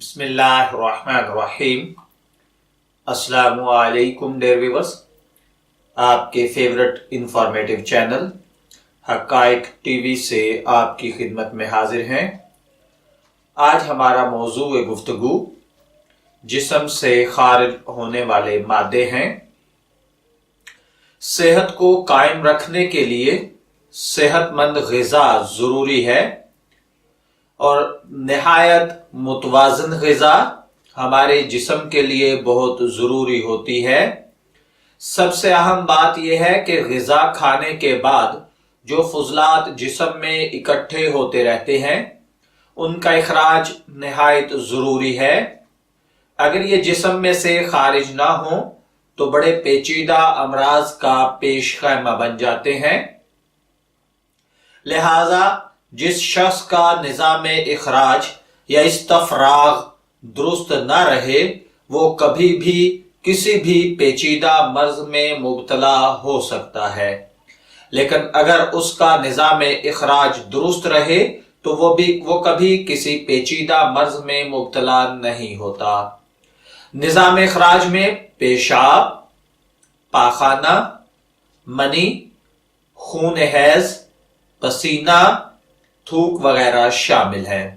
بسم اللہ الرحمن الرحیم۔ السلام علیکم ڈیئر ویورز، آپ کے فیورٹ انفارمیٹیو چینل حقائق ٹی وی سے آپ کی خدمت میں حاضر ہیں۔ آج ہمارا موضوع گفتگو جسم سے خارج ہونے والے مادے ہیں۔ صحت کو قائم رکھنے کے لیے صحت مند غذا ضروری ہے اور نہایت متوازن غذا ہمارے جسم کے لیے بہت ضروری ہوتی ہے۔ سب سے اہم بات یہ ہے کہ غذا کھانے کے بعد جو فضلات جسم میں اکٹھے ہوتے رہتے ہیں ان کا اخراج نہایت ضروری ہے۔ اگر یہ جسم میں سے خارج نہ ہوں تو بڑے پیچیدہ امراض کا پیش خیمہ بن جاتے ہیں۔ لہذا جس شخص کا نظام اخراج یا استفراغ درست نہ رہے وہ کبھی بھی کسی بھی پیچیدہ مرض میں مبتلا ہو سکتا ہے، لیکن اگر اس کا نظام اخراج درست رہے تو وہ کبھی کسی پیچیدہ مرض میں مبتلا نہیں ہوتا۔ نظام اخراج میں پیشاب، پاخانہ، منی، خون حیض، پسینہ، تھوک وغیرہ شامل ہیں۔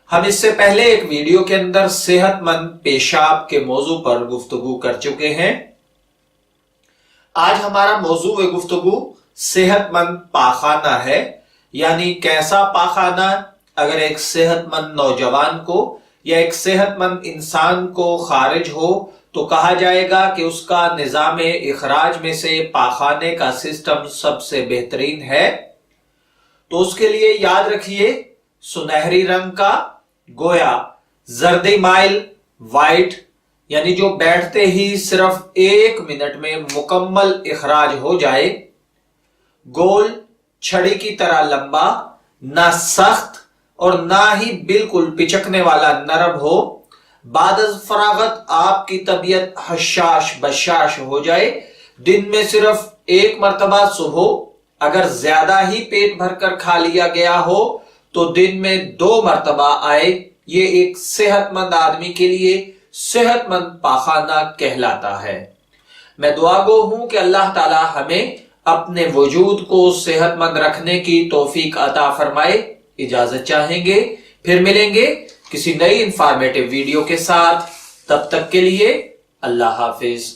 ہم اس سے پہلے ایک ویڈیو کے اندر صحت مند پیشاب کے موضوع پر گفتگو کر چکے ہیں۔ آج ہمارا موضوع گفتگو صحت مند پاخانہ ہے، یعنی کیسا پاخانہ اگر ایک صحت مند نوجوان کو یا ایک صحت مند انسان کو خارج ہو تو کہا جائے گا کہ اس کا نظام اخراج میں سے پاخانے کا سسٹم سب سے بہترین ہے۔ تو اس کے لیے یاد رکھیے سنہری رنگ کا، گویا زردی مائل وائٹ، یعنی جو بیٹھتے ہی صرف 1 منٹ میں مکمل اخراج ہو جائے، گول چھڑی کی طرح لمبا، نہ سخت اور نہ ہی بالکل پچکنے والا نرم ہو، بعد از فراغت آپ کی طبیعت حشاش بشاش ہو جائے، دن میں صرف 1 مرتبہ صبح اگر زیادہ ہی پیٹ بھر کر کھا لیا گیا ہو تو دن میں 2 مرتبہ آئے، یہ ایک صحت مند آدمی کے لیے صحت مند پاخانہ کہلاتا ہے۔ میں دعا گو ہوں کہ اللہ تعالی ہمیں اپنے وجود کو صحت مند رکھنے کی توفیق عطا فرمائے۔ اجازت چاہیں گے، پھر ملیں گے کسی نئی انفارمیٹیو ویڈیو کے ساتھ، تب تک کے لیے اللہ حافظ۔